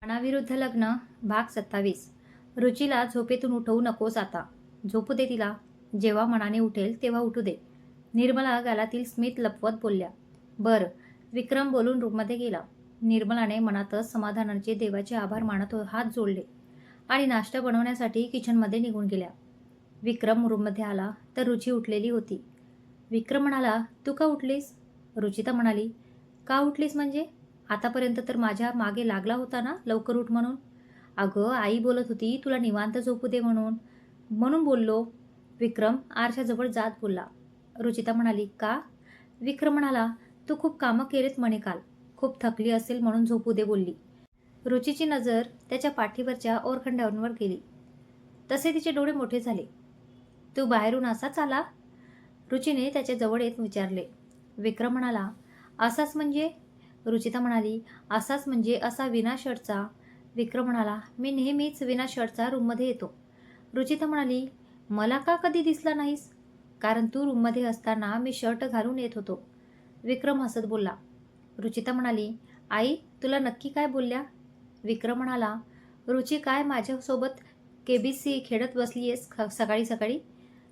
मनाविरुद्ध लग्न भाग 27. रुचीला झोपेतून उठवू नकोस आता. झोपू दे तिला. जेव्हा मनाने उठेल तेव्हा उठू दे. निर्मला गालातील स्मित लपवत बोलल्या. बरं. विक्रम बोलून रूममध्ये गेला. निर्मलाने मनातच समाधानाचे देवाचे आभार मानत हात जोडले आणि नाश्ता बनवण्यासाठी किचनमध्ये निघून गेल्या. विक्रम रूममध्ये आला तर रुची उठलेली होती. विक्रम म्हणाला, तू का उठलीस? रुचिता म्हणाली, का उठलीस म्हणजे? आतापर्यंत तर माझ्या मागे लागला होता ना लवकर उठ म्हणून. अगं आई बोलत होती तुला निवांत झोपू दे म्हणून. म्हणून बोललो. विक्रम आरशाजवळ जात बोलला. रुचिता म्हणाली, का? विक्रम म्हणाला, तू खूप कामं केलेत म्हणे काल. खूप थकली असेल म्हणून झोपू दे बोलली. रुचीची नजर त्याच्या पाठीवरच्या ओरखंडांवर गेली. तसे तिचे डोळे मोठे झाले. तू बाहेरून असाच आला? रुचीने त्याच्या जवळ येत विचारले. विक्रम म्हणाला, असाच म्हणजे? रुचिता म्हणाली, असाच म्हणजे असा विना शर्टचा. विक्रम म्हणाला, मी नेहमीच विना शर्टचा रूममध्ये येतो. रुचिता म्हणाली, मला का कधी दिसला नाहीस? कारण तू रूममध्ये असताना मी शर्ट घालून येत होतो. विक्रम हसत बोलला. रुचिता म्हणाली, आई तुला नक्की काय बोलल्या? विक्रम म्हणाला, रुची काय माझ्यासोबत केबीसी खेळत बसलीयेस सकाळी सकाळी?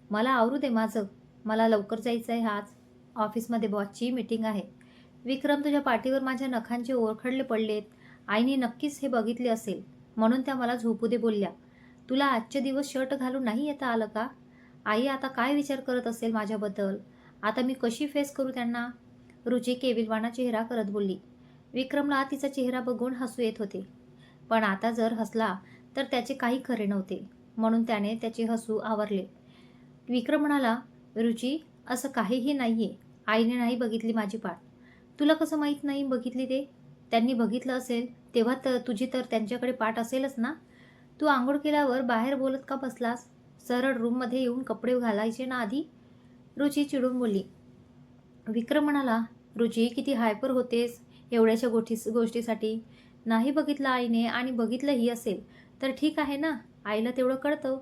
मला आवरू दे माझं. मला लवकर जायचं आहे आज. ऑफिसमध्ये बॉसची मीटिंग आहे. विक्रम तुझ्या पाठीवर माझ्या नखांचे ओरखडले पडलेत. आईने नक्कीच हे बघितले असेल म्हणून त्या मला झोपू दे बोलल्या. तुला आजचे दिवस शर्ट घालून नाही येता आलं का? आई आता काय विचार करत असेल माझ्याबद्दल? आता मी कशी फेस करू त्यांना? रुची केविलवाणा चेहरा करत बोलली. विक्रमला तिचा चेहरा बघून हसू येत होते. पण आता जर हसला तर त्याचे काही खरे नव्हते. म्हणून त्याने त्याचे हसू आवरले. विक्रम म्हणाला, रुची असं काहीही नाहीये. आईने नाही बघितली माझी पाठ. तुला कसं माहीत नाही बघितली ते? त्यांनी बघितलं असेल तेव्हा तर तुझी तर त्यांच्याकडे पाठ असेलच ना? तू आंघोळ केल्यावर बाहेर बोलत का बसलास? सरळ रूममध्ये येऊन कपडे घालायचे ना आधी. रुची चिडून बोलली. विक्रम म्हणाला, रुची किती हायपर होतेस एवढ्याशा गोष्टीसाठी. नाही बघितलं आईने आणि बघितलंही असेल तर ठीक आहे ना, आईला तेवढं कळतं.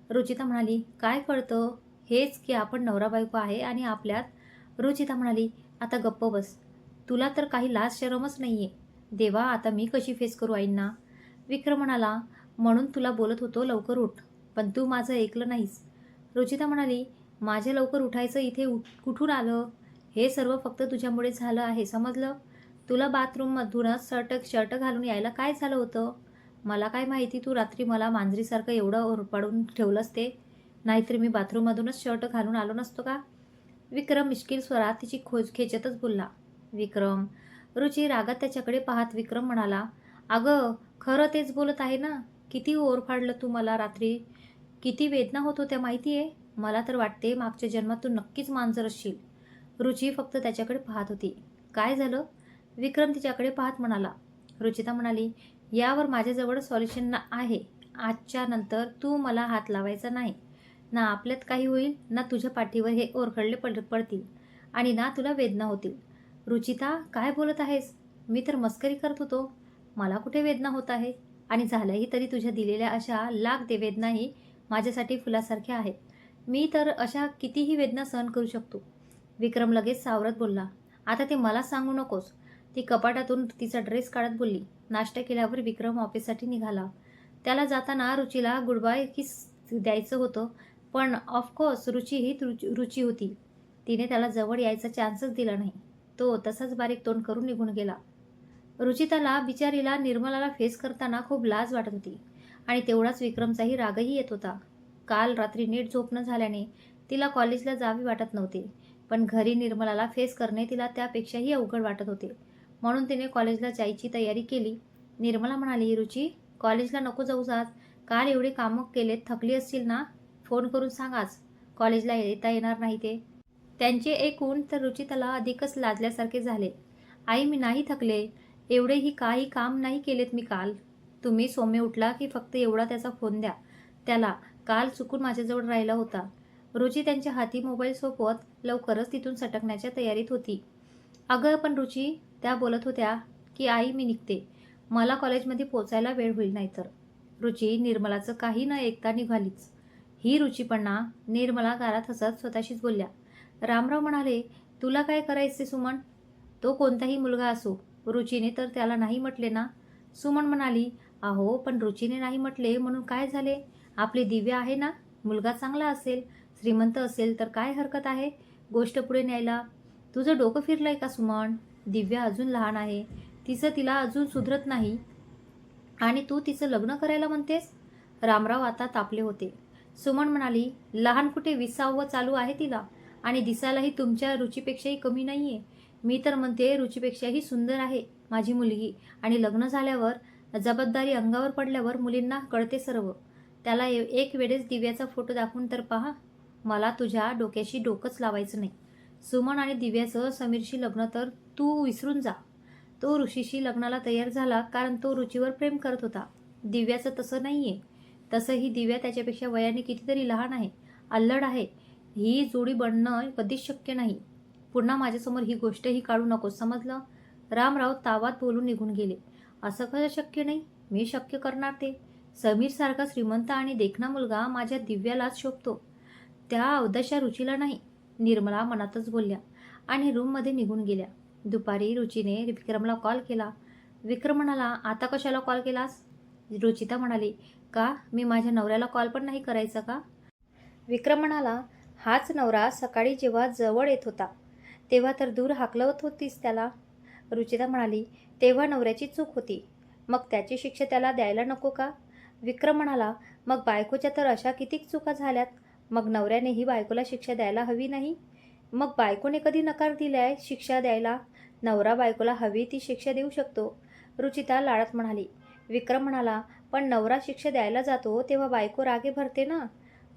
रुचिता म्हणाली, काय कळतं? हेच की आपण नवरा बायको आहे आणि आपल्यात. रुचिता म्हणाली, आता गप्प बस. तुला तर काही लाज शरमच नाहीये. देवा आता मी कशी फेस करू आईंना? विक्रम म्हणाला, म्हणून तुला बोलत होतो लवकर उठ, पण तू माझं ऐकलं नाहीस. रुचिता म्हणाली, माझ्या लवकर उठायचं इथे कुठून आलं? हे सर्व फक्त तुझ्यामुळे झालं आहे समजलं? तुला बाथरूममधूनच शर्ट घालून यायला काय झालं होतं? मला काय माहिती तू रात्री मला मांजरीसारखं एवढं ओरपाडून ठेवलंस ते. नाहीतर मी बाथरूममधूनच शर्ट घालून आलो नसतो का? विक्रम मिश्किल स्वरात तिची खोज खेचतच बोलला. विक्रम. रुची रागात त्याच्याकडे पाहत विक्रम म्हणाला, अगं खरं तेच बोलत आहे ना. किती ओरफाडलं तू मला रात्री. किती वेदना होत होत्या माहिती आहे? मला तर वाटते मागच्या जन्मात तू नक्कीच मांजर असशील. रुची फक्त त्याच्याकडे पाहत होती. काय झालं? विक्रम तिच्याकडे पाहत म्हणाला. रुचिता म्हणाली, यावर माझ्याजवळ सॉल्युशन आहे. आजच्या नंतर तू मला हात लावायचा नाही. ना आपल्यात काही होईल ना तुझ्या पाठीवर हे ओरखडले पडतील आणि ना तुला वेदना होतील. रुचिता काय बोलत आहेस? मी तर मस्करी करत होतो. मला कुठे वेदना होत आहे? आणि झाल्याही तरी तुझ्या दिलेल्या अशा लाख वेदनाही माझ्यासाठी फुलासारख्या आहेत. मी तर अशा कितीही वेदना सहन करू शकतो. विक्रम लगेच सावरत बोलला, आता ते मला सांगू नकोस. ती कपाटातून तिचा ड्रेस काढत बोलली. नाश्ता केल्यावर विक्रम ऑफिससाठी निघाला. त्याला जाताना रुचीला गुड बाय किस द्यायचं होतं, पण ऑफकोर्स रुची ही रुची होती. तिने त्याला जवळ यायचा चान्सच दिला नाही. तो तसाच बारीक तोंड करून निघून गेला. रुचिताला बिचारीला निर्मलाला फेस करताना खूप लाज वाटत होती आणि तेवढाच विक्रमचाही रागही येत होता. काल रात्री नीट झोप न झाल्याने तिला कॉलेजला जावे वाटत नव्हते, पण घरी निर्मलाला फेस करणे तिला त्यापेक्षाही अवघड वाटत होते. म्हणून तिने कॉलेजला जायची तयारी केली. निर्मला म्हणाली, रुची कॉलेजला नको जाऊस आज. काल एवढे कामं केलेत, थकली असशील ना. फोन करून सांग आज कॉलेजला येता येणार नाही ते. त्यांचे ऐकून तर रुचिताला अधिकच लाजल्यासारखे झाले. आई मी नाही थकले. एवढेही काही काम नाही केलेत मी काल. तुम्ही सौम्य उठला की फक्त एवढा त्याचा फोन द्या त्याला. काल चुकून माझ्याजवळ राहिला होता. रुची त्यांच्या हाती मोबाईल सोपवत लवकरच तिथून सटकण्याच्या तयारीत होती. अगं पण रुची, त्या बोलत होत्या की आई मी निघते. मला कॉलेजमध्ये पोचायला वेळ होईल नाहीतर. रुची निर्मलाचं काही न ऐकता निघालीच. ही रुची पण ना. निर्मला गालात हसत स्वतःशीच बोलल्या. रामराव म्हणाले, तुला काय करायचे सुमन? तो कोणताही मुलगा असो. रुचीने तर त्याला नाही म्हटले ना. सुमन म्हणाली, अहो पण रुचीने नाही म्हटले म्हणून काय झाले? आपली दिव्या आहे ना, मुलगा चांगला असेल, श्रीमंत असेल तर काय हरकत आहे गोष्ट पुढे न्यायला? तुझं डोकं फिरलंय का सुमन? दिव्या अजून लहान आहे, तिला अजून सुधरत नाही आणि तू तिचं लग्न करायला म्हणतेस? रामराव आता तापले होते. सुमन म्हणाली, लहान कुठे, 20वं चालू आहे तिला आणि दिसायलाही तुमच्या रुचीपेक्षाही कमी नाहीये. मी तर म्हणते रुचीपेक्षाही सुंदर आहे माझी मुलगी आणि लग्न झाल्यावर जबाबदारी अंगावर पडल्यावर मुलींना कळते सर्व. त्याला एक वेळेस दिव्याचा फोटो दाखवून तर पहा. मला तुझ्या डोक्याशी डोकंच लावायचं नाही. सुमन आणि दिव्याचं समीरशी लग्न तर तू विसरून जा. तो ऋषीशी लग्नाला तयार झाला कारण तो रुचीवर प्रेम करत होता. दिव्याचं तसं नाहीये. तसंही दिव्या त्याच्यापेक्षा वयाने कितीतरी लहान आहे, अल्लड आहे. ही जोडी बनणं कधीच शक्य नाही. पुन्हा माझ्यासमोर ही गोष्टही काढू नकोस, समजलं? रामराव तावात बोलून निघून गेले. असं कसं शक्य नाही? मी शक्य करणार ते. समीरसारखा श्रीमंत आणि देखणा मुलगा माझ्या दिव्यालाच शोभतो, त्या अवदशा रुचीला नाही. निर्मला मनातच बोलल्या आणि रूममध्ये निघून गेल्या. दुपारी रुचीने विक्रमला कॉल केला. विक्रम म्हणाला, आता कशाला कॉल केलास? रुचिता म्हणाली, का मी माझ्या नवऱ्याला कॉल पण नाही करायचा का? विक्रम म्हणाला, हाच नवरा सकाळी जेव्हा जवळ येत होता तेव्हा तर दूर हाकलवत होतीस त्याला. रुचिता म्हणाली, तेव्हा नवऱ्याची चूक होती, मग त्याची शिक्षा त्याला द्यायला नको का? विक्रम म्हणाला, मग बायकोच्या तर अशा कितीक चुका झाल्यात, मग नवऱ्यानेही बायकोला शिक्षा द्यायला हवी नाही? मग बायकोने कधी नकार दिलाय शिक्षा द्यायला? नवरा बायकोला हवी ती शिक्षा देऊ शकतो. रुचिता लाडात म्हणाली. विक्रम म्हणाला, पण नवरा शिक्षा द्यायला जातो तेव्हा बायको रागे भरते ना.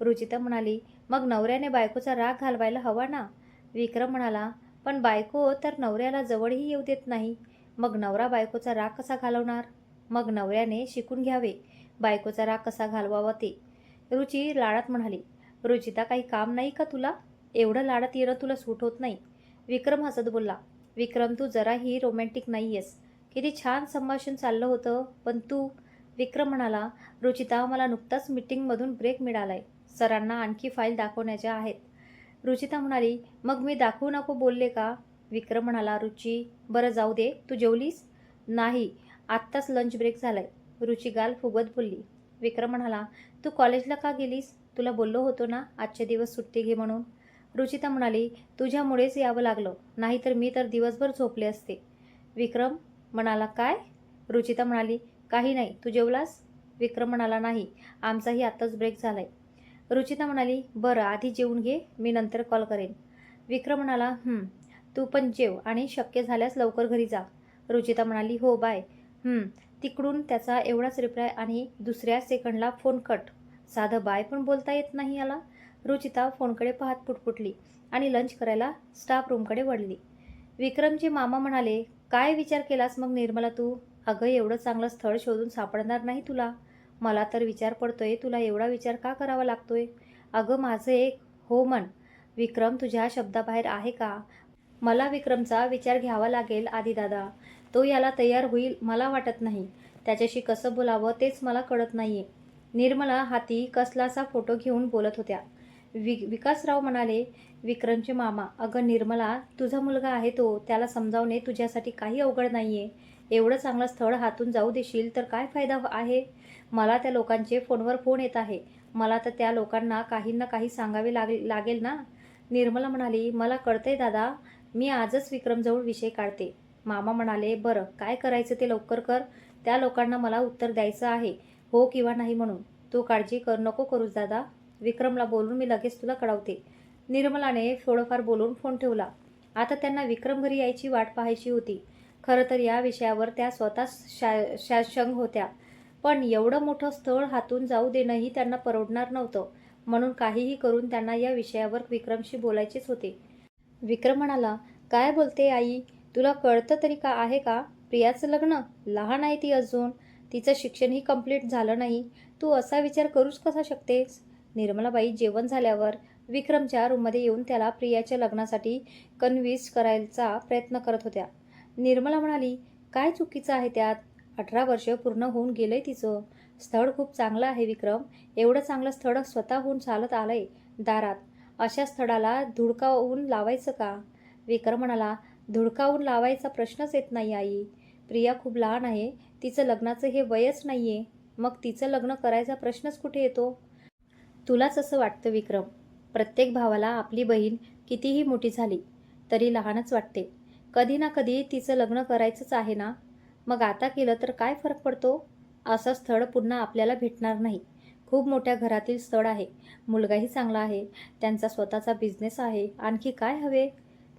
रुचिता म्हणाली, मग नवऱ्याने बायकोचा राग घालवायला हवा ना. विक्रम म्हणाला, पण बायको तर नवऱ्याला जवळही येऊ देत नाही, मग नवरा बायकोचा राग कसा घालवणार? मग नवऱ्याने शिकून घ्यावे बायकोचा राग कसा घालवावा ते. रुची लाडात म्हणाली, रुचिता काही काम नाही का तुला? एवढं लाडात येणं तुला सूट होत नाही. विक्रम हसत बोलला, विक्रम तू जराही रोमॅन्टिक नाहीयेस. किती छान संभाषण चाललं होतं, पण तू. विक्रम म्हणाला, रुचिता मला नुकताच मीटिंगमधून ब्रेक मिळालाय, सरांना आणखी फाईल दाखवण्याच्या आहेत. रुचिता म्हणाली, मग मी दाखवू नको बोलले का? विक्रम म्हणाला, रुची बरं जाऊ दे, तू जेवलीस? नाही, आत्ताच लंच ब्रेक झालाय. रुची गाल फुगत बोलली. विक्रम म्हणाला, तू कॉलेजला का गेलीस? तुला बोललो होतो ना आजचे दिवस सुट्टी घे म्हणून. रुचिता म्हणाली, तुझ्यामुळेच यावं लागलं, नाहीतर मी तर दिवसभर झोपले असते. विक्रम म्हणाला, काय? रुचिता म्हणाली, काही नाही, तू जेवलास? विक्रम म्हणाला, नाही, आमचाही आत्ताच ब्रेक झालाय. रुचिता म्हणाली, बरं आधी जेवून घे, मी नंतर कॉल करेन. विक्रम म्हणाला, तू पण जेव आणि शक्य झाल्यास लवकर घरी जा. रुचिता म्हणाली, हो बाय. तिकडून त्याचा एवढाच रिप्लाय आणि दुसऱ्या सेकंडला फोन कट. साधं बाय पण बोलता येत नाही याला. रुचिता फोनकडे पाहत पुटपुटली आणि लंच करायला स्टाफ रूमकडे वळली. विक्रमचे मामा म्हणाले, काय विचार केलास मग निर्मला तू? अगं एवढं चांगलं स्थळ शोधून सापडणार नाही तुला. मला तर विचार पडतोय, तुला एवढा विचार का करावा लागतोय? अगं माझं एक हो म्हण. विक्रम तुझ्या शब्दाबाहेर आहे का? मला विक्रमचा विचार घ्यावा लागेल आधी दादा. तो याला तयार होईल मला वाटत नाही. त्याच्याशी कसं बोलावं तेच मला कळत नाहीये. निर्मला हाती कसलासा फोटो घेऊन बोलत होत्या. विकासराव म्हणाले, विक्रमचे मामा, अगं निर्मला तुझा मुलगा आहे तो, त्याला समजावणे तुझ्यासाठी काही अवघड नाहीये. एवढं चांगलं स्थळ हातून जाऊ देशील तर काय फायदा आहे? मला त्या लोकांचे फोनवर फोन येत आहे. मला तर त्या लोकांना काही ना काही सांगावे लागेल ना. निर्मला म्हणाली, मला कळतंय दादा, मी आजच विक्रमजवळ विषय काढते. मामा म्हणाले, बरं काय करायचं ते लवकर कर. त्या लोकांना मला उत्तर द्यायचं आहे, हो किंवा नाही म्हणून. तू काळजी नको करूस दादा. विक्रमला बोलून मी लगेच तुला कळवते. निर्मलाने थोडंफार बोलून फोन ठेवला. आता त्यांना विक्रम घरी यायची वाट पाहायची होती. खरं तर या विषयावर त्या स्वतःच शाशंग होत्या, पण एवढं मोठं स्थळ हातून जाऊ देणंही त्यांना परवडणार नव्हतं. म्हणून काहीही करून त्यांना या विषयावर विक्रमशी बोलायचेच होते. विक्रम म्हणाला, काय बोलते आई? तुला कळतं तरी का आहे का? प्रियाचं लग्न? लहान आहे ती अजून, तिचं शिक्षणही कंप्लीट झालं नाही. तू असा विचार करूच कसा शकतेस? निर्मलाबाई जेवण झाल्यावर विक्रमच्या रूममध्ये येऊन त्याला प्रियाच्या लग्नासाठी कन्व्हिन्स करायचा प्रयत्न करत होत्या. निर्मला म्हणाली, काय चुकीचं आहे त्यात? 18 वर्ष पूर्ण होऊन गेलंय तिचं. स्थळ खूप चांगलं आहे विक्रम. एवढं चांगलं स्थळ स्वतःहून चालत आलंय दारात. अशा स्थळाला धुडकावून लावायचं का? विक्रम म्हणाला, धुडकावून लावायचा प्रश्नच येत नाही आई. प्रिया खूप लहान आहे, तिचं लग्नाचं हे वयच नाही आहे. मग तिचं लग्न करायचा प्रश्नच कुठे येतो? तुलाच असं वाटतं विक्रम. प्रत्येक भावाला आपली बहीण कितीही मोठी झाली तरी लहानच वाटते. कधी ना कधी तिचं लग्न करायचंच आहे ना. मग आता केलं तर काय फरक पडतो? असं स्थळ पुन्हा आपल्याला भेटणार नाही. खूप मोठ्या घरातील स्थळ आहे, मुलगाही चांगला आहे, त्यांचा स्वतःचा बिझनेस आहे, आणखी काय हवे?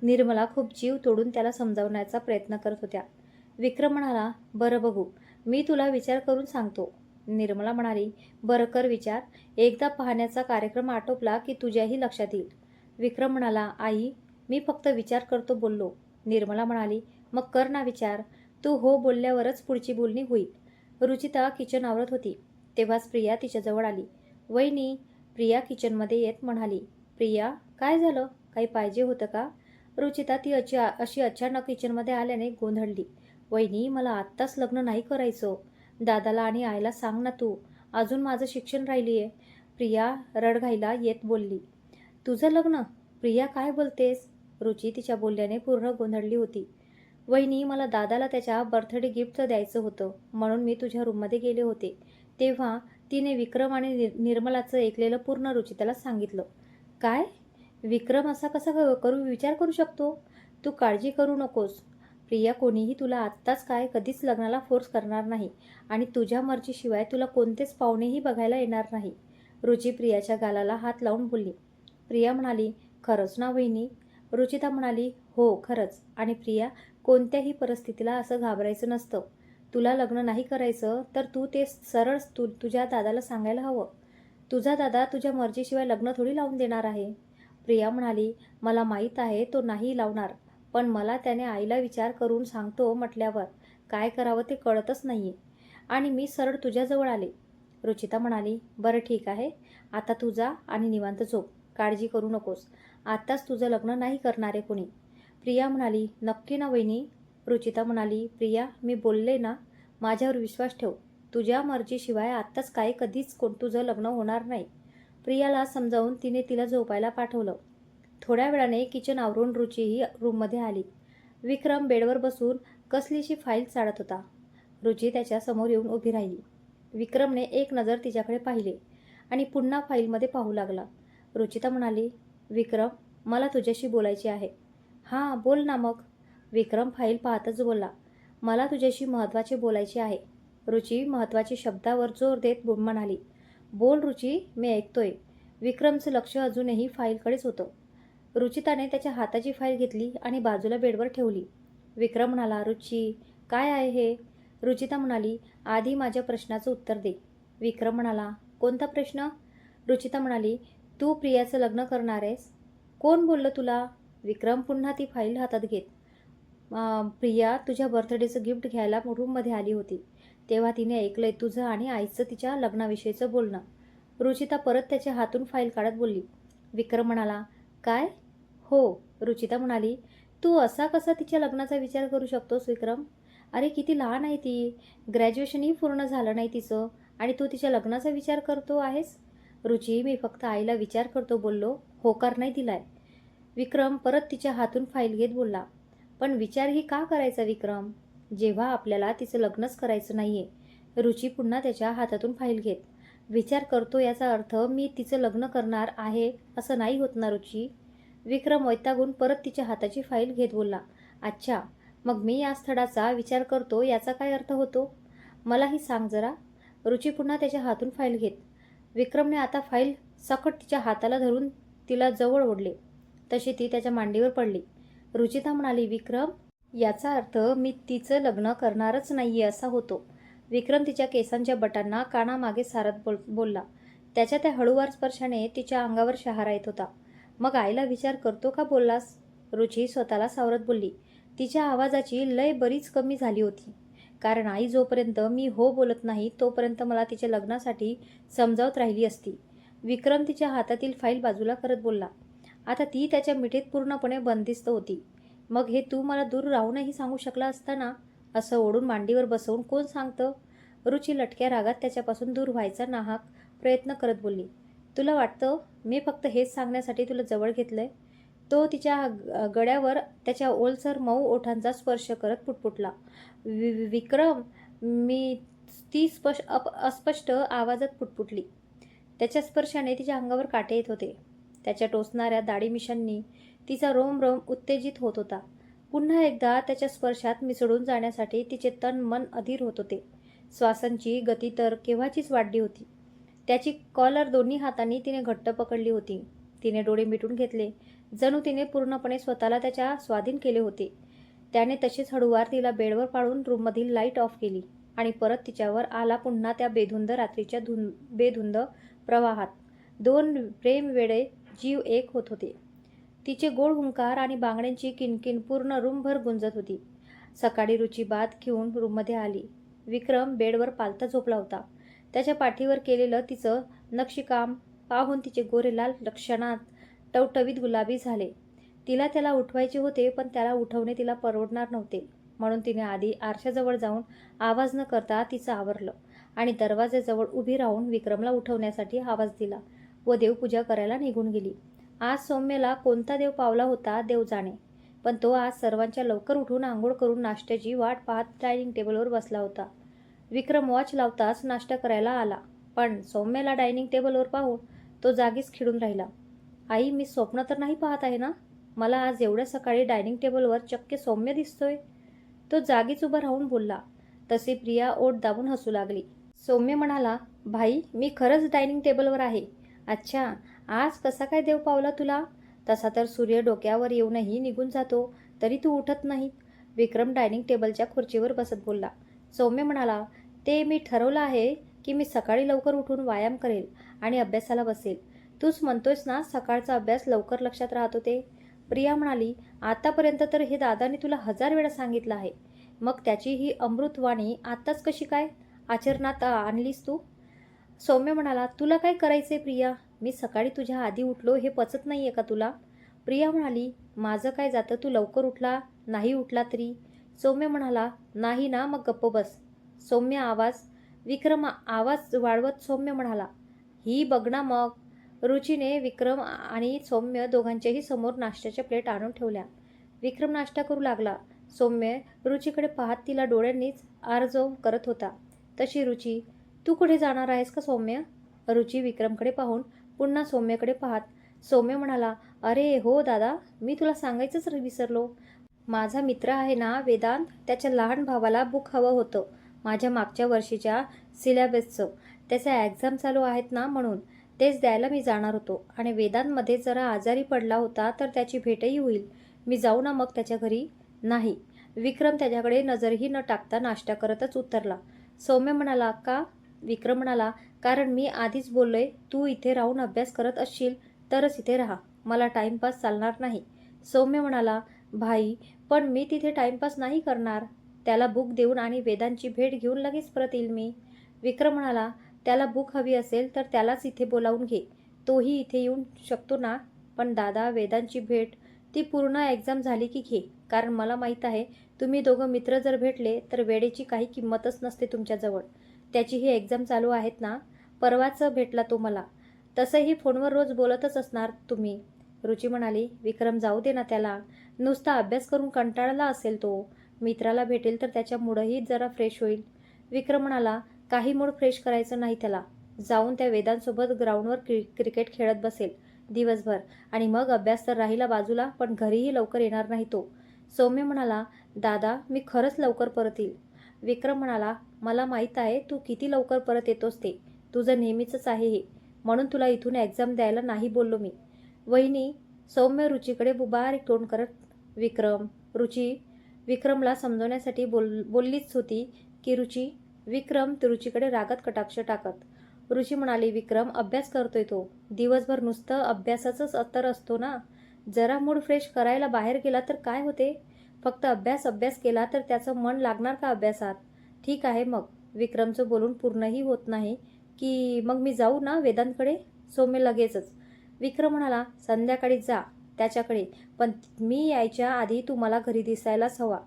निर्मला खूप जीव तोडून त्याला समजावण्याचा प्रयत्न करत होत्या. विक्रम म्हणाला, बरं बघू, मी तुला विचार करून सांगतो. निर्मला म्हणाली, बरं कर विचार. एकदा पाहण्याचा कार्यक्रम आटोपला की तुझ्याही लक्षात येईल. विक्रम म्हणाला, आई, मी फक्त विचार करतो बोललो. निर्मला म्हणाली, मग कर ना विचार. तू हो बोलल्यावरच पुढची बोलणी होईल. रुचिता किचन आवरत होती तेव्हाच प्रिया तिच्याजवळ आली. वहिनी, प्रिया किचनमध्ये येत म्हणाली. प्रिया, काय झालं? काही पाहिजे होतं का? रुचिता ती अशी अचानक किचनमध्ये आल्याने गोंधळली. वहिनी, मला आत्ताच लग्न नाही करायचं. दादाला आणि आईला सांग ना तू. अजून माझं शिक्षण राहिली आहे. प्रिया रडघाईला येत बोलली. तुझं लग्न? प्रिया, काय बोलतेस? रुची तिच्या बोलण्याने पूर्ण गोंधळली होती. वहिनी, मला दादाला त्याच्या बर्थडे गिफ्ट द्यायचं होतं, म्हणून मी तुझ्या रूममध्ये गेले होते. तेव्हा तिने विक्रम आणि निर्मलाचं ऐकलेलं पूर्ण रुचिताला सांगितलं. काय? विक्रम असा कसा विचार करू शकतो? तू काळजी करू नकोस. प्रिया, कोणीही तुला आत्ताच काय कधीच लग्नाला फोर्स करणार नाही आणि तुझ्या मर्जीशिवाय तुला कोणतेच पाहुणेही बघायला येणार नाही. रुची प्रियाच्या गालाला हात लावून बोलली. प्रिया म्हणाली, खरंच ना वहिनी? रुचिता म्हणाली, हो खरंच. आणि प्रिया, कोणत्याही परिस्थितीला असं घाबरायचं नसतं. तुला लग्न नाही करायचं तर तू ते सरळ तुझ्या दादाला सांगायला हवं. तुझा दादा तुझ्या मर्जीशिवाय लग्न थोडी लावून देणार आहे. प्रिया म्हणाली, मला माहीत आहे तो नाही लावणार, पण मला त्याने आईला विचार करून सांगतो म्हटल्यावर काय करावं ते कळतच नाहीये आणि मी सरळ तुझ्याजवळ आले. रुचिता म्हणाली, बरं ठीक आहे, आता तू जा आणि निवांत झोप. काळजी करू नकोस. आत्ताच तुझं लग्न नाही करणार आहे कोणी. प्रिया म्हणाली, नक्की ना वहिनी? रुचिता म्हणाली, प्रिया, मी बोलले ना, माझ्यावर विश्वास ठेव. तुझ्या मर्जीशिवाय आत्ताच काय कधीच तुझं लग्न होणार नाही. प्रियाला समजावून तिने तिला झोपायला पाठवलं. थोड्या वेळाने किचन आवरून रुचीही रूममध्ये आली. विक्रम बेडवर बसून कसलीशी फाईल चाळत होता. रुची त्याच्या समोर येऊन उभी राहिली. विक्रमने एक नजर तिच्याकडे पाहिले आणि पुन्हा फाईलमध्ये पाहू लागला. रुचिता म्हणाली, विक्रम, मला तुझ्याशी बोलायचे आहे. हां, बोल ना मग. विक्रम फाईल पाहतच बोलला, मला तुझ्याशी महत्त्वाचे बोलायचे आहे. रुची महत्त्वाचे शब्दावर जोर देत म्हणाली, बोल रुची, मी ऐकतोय. विक्रमचं लक्ष अजूनही फाईलकडेच होतं. रुचिताने त्याच्या हाताची फाईल घेतली आणि बाजूला बेडवर ठेवली. विक्रम म्हणाला, रुची, काय आहे हे? रुचिता म्हणाली, आधी माझ्या प्रश्नाचं उत्तर दे. विक्रम म्हणाला, कोणता प्रश्न? रुचिता म्हणाली, तू प्रियाचं लग्न करणार आहेस? कोण बोललं तुला? विक्रम पुन्हा ती फाईल हातात घेत, प्रिया तुझ्या बर्थडेचं गिफ्ट घ्यायला रूममध्ये आली होती. तेव्हा तिने ऐकलंय तुझं आणि आईचं तिच्या लग्नाविषयीचं बोलणं. रुचिता परत त्याच्या हातून फाईल काढत बोलली. विक्रम म्हणाला, काय? हो. रुचिता म्हणाली, तू असा कसा तिच्या लग्नाचा विचार करू शकतोस विक्रम? अरे किती लहान आहे ती. ग्रॅज्युएशनही पूर्ण झालं नाही तिचं आणि तू तिच्या लग्नाचा विचार करतो आहेस? रुची, मी फक्त आईला विचार करतो बोललो, होकार नाही दिलाय. विक्रम परत तिच्या हातून फाईल घेत बोलला, पण विचारही का करायचा विक्रम, जेव्हा आपल्याला तिचं लग्नच करायचं नाहीये. रुची पुन्हा त्याच्या हातातून फाईल घेत, विचार करतो याचा अर्थ मी तिचं लग्न करणार आहे असं नाही होत ना रुची? विक्रम वैतागून परत तिच्या हाताची फाईल घेत बोलला, अच्छा, मग मी या स्थळाचा विचार करतो याचा काय अर्थ होतो? मलाही सांग जरा. रुची पुन्हा त्याच्या हातून फाईल घेत, विक्रमने आता फाईल सकट तिच्या हाताला धरून तिला जवळ ओढले. तशी ती त्याच्या मांडीवर पडली. रुचिता म्हणाली, विक्रम, याचा अर्थ मी तिचं लग्न करणारच नाहीये असा होतो. विक्रम तिच्या केसांच्या बटांना कानामागे सारत बोलला. त्याच्या त्या हळूवार स्पर्शाने तिच्या अंगावर शहारा येत होता. मग आईला विचार करतो का बोललास? रुची स्वतःला सावरत बोलली. तिच्या आवाजाची लय बरीच कमी झाली होती, कारण आई जोपर्यंत मी हो बोलत नाही तोपर्यंत मला तिच्या लग्नासाठी समजावत राहिली असती. विक्रम तिच्या हातातील फाईल बाजूला करत बोलला. आता ती त्याच्या मिठीत पूर्णपणे बंदिस्त होती. मग हे तू मला दूर राहूनही सांगू शकला असता ना? असं ओढून मांडीवर बसवून कोण सांगतं? रुची लटक्या रागात त्याच्यापासून दूर व्हायचा नाहक प्रयत्न करत बोलली. तुला वाटतं मी फक्त हेच सांगण्यासाठी तुला जवळ घेतलंय? तो तिच्या गळ्यावर त्याच्या ओलसर मऊ ओठांचा स्पर्श करत पुटपुटला, विक्रम. मी ती अस्पष्ट आवाजात पुटपुटली. त्याच्या स्पर्शाने तिच्या अंगावर काटे येत होते. त्याच्या टोचणाऱ्या दाढी मिशांनी तिचा रोम रोम उत्तेजित होत होता. पुन्हा एकदा त्याच्या स्पर्शात मिसळून जाण्यासाठी तिचे तन मन अधीर होत होते. श्वासांची गती तर केव्हाचीच वाढली होती. त्याची कॉलर दोन्ही हातांनी तिने घट्ट पकडली होती. तिने डोळे मिटून घेतले, जणू तिने पूर्णपणे स्वतःला त्याच्या स्वाधीन केले होते. त्याने तशीच हळूवार तिला बेडवर पाडून रूममधील लाईट ऑफ केली आणि परत तिच्यावर आला पुन्हा त्या बेधुंद रात्रीच्या बेधुंद प्रवाहात. दोन प्रेमवेडे जीव एक होत होते. तिचे गोड हुंकार आणि बांगड्यांची किणकिण पूर्ण रूमभर गुंजत होती. सकाळी रुची बाथ घेऊन रूममध्ये आली. विक्रम बेडवर पालथा झोपला होता. त्याच्या पाठीवर केलेलं तिचं नक्षीकाम पाहून तिचे गोरे लाल लक्षणात टवटवीत गुलाबी झाले. तिला त्याला उठवायचे होते, पण त्याला उठवणे तिला परवडणार नव्हते. म्हणून तिने आधी आरशाजवळ जाऊन आवाज न करता तिचं आवरलं आणि दरवाजाजवळ उभी राहून विक्रमला उठवण्यासाठी आवाज दिला व देवपूजा करायला निघून गेली. आज सौम्यला कोणता देव पावला होता देव जाणे, पण तो आज सर्वांच्या लवकर उठून आंघोळ करून नाश्त्याची वाट पाहत डायनिंग टेबलवर बसला होता. विक्रम वॉच लावताच नाश्ता करायला आला, पण सौम्यला डायनिंग टेबलवर पाहून तो जागीच खिळून राहिला. आई, मी स्वप्न तर नाही पाहत आहे ना? मला आज एवढ्या सकाळी डायनिंग टेबलवर चक्क सौम्य दिसतोय. तो जागीच उभा राहून बोलला. तशी प्रिया ओठ दाबून हसू लागली. सौम्य म्हणाला, भाई, मी खरंच डायनिंग टेबलवर आहे. अच्छा, आज कसा काय देव पावला तुला? तसा तर सूर्य डोक्यावर येऊनही निघून जातो, तरी तू उठत नाही. विक्रम डायनिंग टेबलच्या खुर्चीवर बसत बोलला. सौम्य म्हणाला, ते मी ठरवलं आहे की मी सकाळी लवकर उठून व्यायाम करेल आणि अभ्यासाला बसेल. तूच म्हणतोयस ना सकाळचा अभ्यास लवकर लक्षात राहत होते. प्रिया म्हणाली, आतापर्यंत तर हे दादाने तुला 1000 वेळा सांगितलं आहे. मग त्याची ही अमृतवाणी आत्ताच कशी काय आचरणात आणलीस तू? सौम्य म्हणाला, तुला काय करायचे प्रिया? मी सकाळी तुझ्या आधी उठलो हे पचत नाही आहे का तुला? प्रिया म्हणाली, माझं काय जातं तू लवकर उठला नाही उठला तरी? सौम्य म्हणाला, नाही ना, मग गप्प बस. विक्रम आवाज वाढवत सौम्य म्हणाला, ही बघ ना मग. रुचीने विक्रम आणि सौम्य दोघांच्याही समोर नाश्त्याच्या प्लेट आणून ठेवल्या. विक्रम नाश्ता करू लागला. सौम्य रुचीकडे पाहत तिला डोळ्यांनीच आरजव करत होता. तशी रुची, तू कुठे जाणार आहेस का सौम्य? रुची विक्रमकडे पाहून पुन्हा सौम्यकडे पाहत सौम्य म्हणाला, अरे हो दादा, मी तुला सांगायचंच विसरलो. माझा मित्र आहे ना वेदांत, त्याच्या लहान भावाला बुक हवं होतं माझ्या मागच्या वर्षीच्या सिलेबसचं. त्याच्या एक्झाम चालू आहेत ना, म्हणून तेच द्यायला मी जाणार होतो. आणि वेदांतमध्ये जरा आजारी पडला होता तर त्याची भेटही होईल. मी जाऊ ना मग त्याच्या घरी? नाही. विक्रम त्याच्याकडे नजरही न टाकता नाश्ता करतच उत्तरला. सौम्य म्हणाला, का? विक्रम म्हणाला, कारण मी आधीच बोललोय, तू इथे राहून अभ्यास करत असशील तरच इथे राहा. मला टाईमपास चालणार नाही. सौम्य म्हणाला, भाई, पण मी तिथे टाईमपास नाही करणार. त्याला बुक देऊन आणि वेदांची भेट घेऊन लगेच परत येईल मी. विक्रम म्हणाला, त्याला बुक हवी असेल तर त्यालाच इथे बोलावून घे. तोही इथे येऊन शकतो ना? पण दादा, वेदांची भेट ती पूर्ण एक्झाम झाली की घे, कारण मला माहीत आहे तुम्ही दोघं मित्र जर भेटले तर वेळेची काही किंमतच नसते तुमच्याजवळ. त्याची ही एक्झाम चालू आहेत ना. परवाच भेटला तो मला. तसंही फोनवर रोज बोलतच असणार तुम्ही. रुची म्हणाली, विक्रम जाऊ दे ना त्याला. नुसता अभ्यास करून कंटाळला असेल तो. मित्राला भेटेल तर त्याच्या मूडही जरा फ्रेश होईल. विक्रम म्हणाला, काही मूड फ्रेश करायचं नाही त्याला. जाऊन त्या वेदांसोबत ग्राउंडवर क्रिकेट खेळत बसेल दिवसभर आणि मग अभ्यास तर राहिला बाजूला, पण घरीही लवकर येणार नाही तो. सौम्य म्हणाला, दादा, मी खरंच लवकर परत येईल. विक्रम म्हणाला, मला माहीत आहे तू किती लवकर परत येतोस ते. तुझं नेहमीचंच आहे हे. म्हणून तुला इथून एक्झाम द्यायला नाही बोललो मी. वहिनी. सौम्य रुचीकडे बुबारीक तोंड करत. रुची विक्रमला समजवण्यासाठी बोललीच होती की रुची. विक्रम रुचीकडे रागात कटाक्ष टाकत. रुची म्हणाली, विक्रम अभ्यास करतोय तो. दिवसभर नुसतं अभ्यासाचंच तर असतो ना. जरा मूड फ्रेश करायला बाहेर गेला तर काय होते? फक्त अभ्यास केला तर त्याचं मन लागणार का अभ्यासात? ठीक आहे मग. विक्रमचं बोलून पूर्णही होत नाही की मग मी जाऊ ना वेदांतकडे? सौम्य लगेचच. विक्रम म्हणाला, संध्याकाळी जा त्याच्याकडे, पण मी यायच्या आधी तू मला घरी दिसायलाच हवा.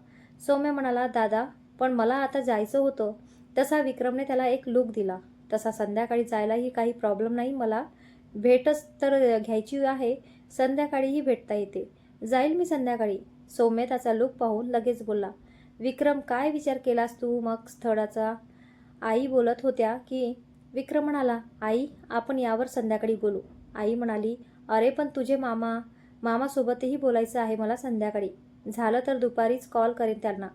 सौम्य म्हणाला, दादा, पण मला आता जायचं होतं. तसा विक्रमने त्याला एक लूक दिला. तसा संध्याकाळी जायलाही काही प्रॉब्लेम नाही मला. भेटच तर घ्यायची आहे, संध्याकाळीही भेटता येते. जाईल मी संध्याकाळी. सौम्य त्याचा लूक पाहून लगेच बोलला. विक्रम, काय विचार केलास तू मग स्थळाचा? आई बोलत होत्या की. विक्रम म्हणाला, आई आपण यावर संध्याकाळी बोलू. आई म्हणाली, अरे पण तुझे मामासोबतही बोलायचं आहे मला संध्याकाळी. झालं तर दुपारीच कॉल करेन त्यांना.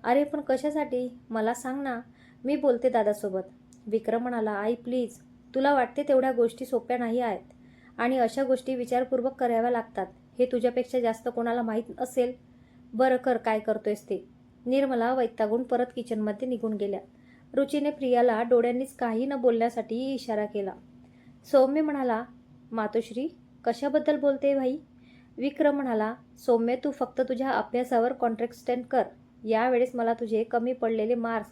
अरे पण कशासाठी मला सांग ना, मी बोलते दादासोबत. विक्रम म्हणाला, आई प्लीज, तुला वाटते तेवढ्या गोष्टी सोप्या नाही आहेत आणि अशा गोष्टी विचारपूर्वक कराव्या लागतात हे तुझ्यापेक्षा जास्त कोणाला माहीत असेल. बरं कर, काय करतोयस ते. निर्मला वैतागून परत किचनमध्ये निघून गेल्या. रुचीने प्रियाला डोळ्यांनीच काही न बोलण्यासाठी इशारा केला. सौम्य म्हणाला, मातोश्री कशाबद्दल बोलते भाई? विक्रम म्हणाला, सौम्य तू फक्त तुझ्या अभ्यासावर कॉन्ट्रॅक्ट कर. यावेळेस मला तुझे कमी पडलेले मार्क्स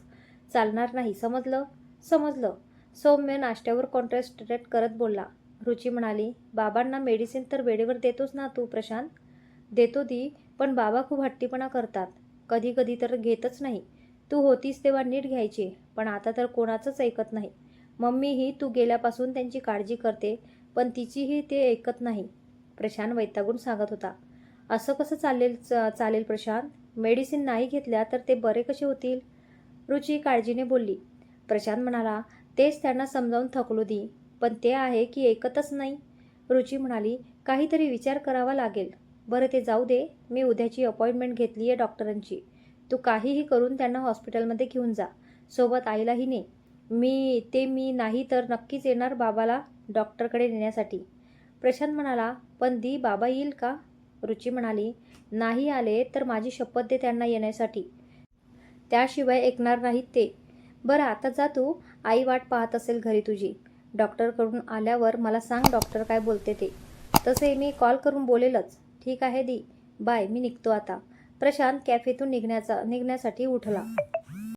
चालणार नाही, समजलं? समजलं. सौम्य नाश्त्यावर कॉन्ट्रॅक्ट करत बोलला. रुची म्हणाली, बाबांना मेडिसिन तर वेळेवर देतोस ना तू प्रशांत? देतो दी, पण बाबा खूप हट्टीपणा करतात. कधी कधी तर घेतच नाही. तू होतीस तेव्हा नीट घ्यायची, पण आता तर कोणाचंच ऐकत नाही. मम्मीही तू गेल्यापासून त्यांची काळजी करते, पण तिचीही ते ऐकत नाही. प्रशांत वैतागून सांगत होता. असं कसं चालेल प्रशांत? मेडिसिन नाही घेतल्या तर ते बरे कसे होतील? रुची काळजीने बोलली. प्रशांत म्हणाला, तेच त्यांना समजावून थकलो दी, पण ते आहे की ऐकतच नाही. रुची म्हणाली, काहीतरी विचार करावा लागेल. बरं ते जाऊ दे, मी उद्याची अपॉइंटमेंट घेतली आहे डॉक्टरांची. तू काहीही करून त्यांना हॉस्पिटलमध्ये घेऊन जा. सोबत आईलाही ने. मी नाही तर नक्कीच येणार बाबाला डॉक्टरकडे नेण्यासाठी. प्रशांत म्हणाला, पण दी बाबा येईल का? रुची म्हणाली, नाही आले तर माझी शपथ दे त्यांना येण्यासाठी. त्याशिवाय ऐकणार नाहीत ते. बरं आता जा तू, आई वाट पाहत असेल घरी तुझी. डॉक्टरकडून आल्यावर मला सांग डॉक्टर काय बोलते ते. तसे मी कॉल करून बोलेलच. ठीक आहे दी, बाय, मी निघतो आता. प्रशांत कॅफेतून निघण्यासाठी उठला.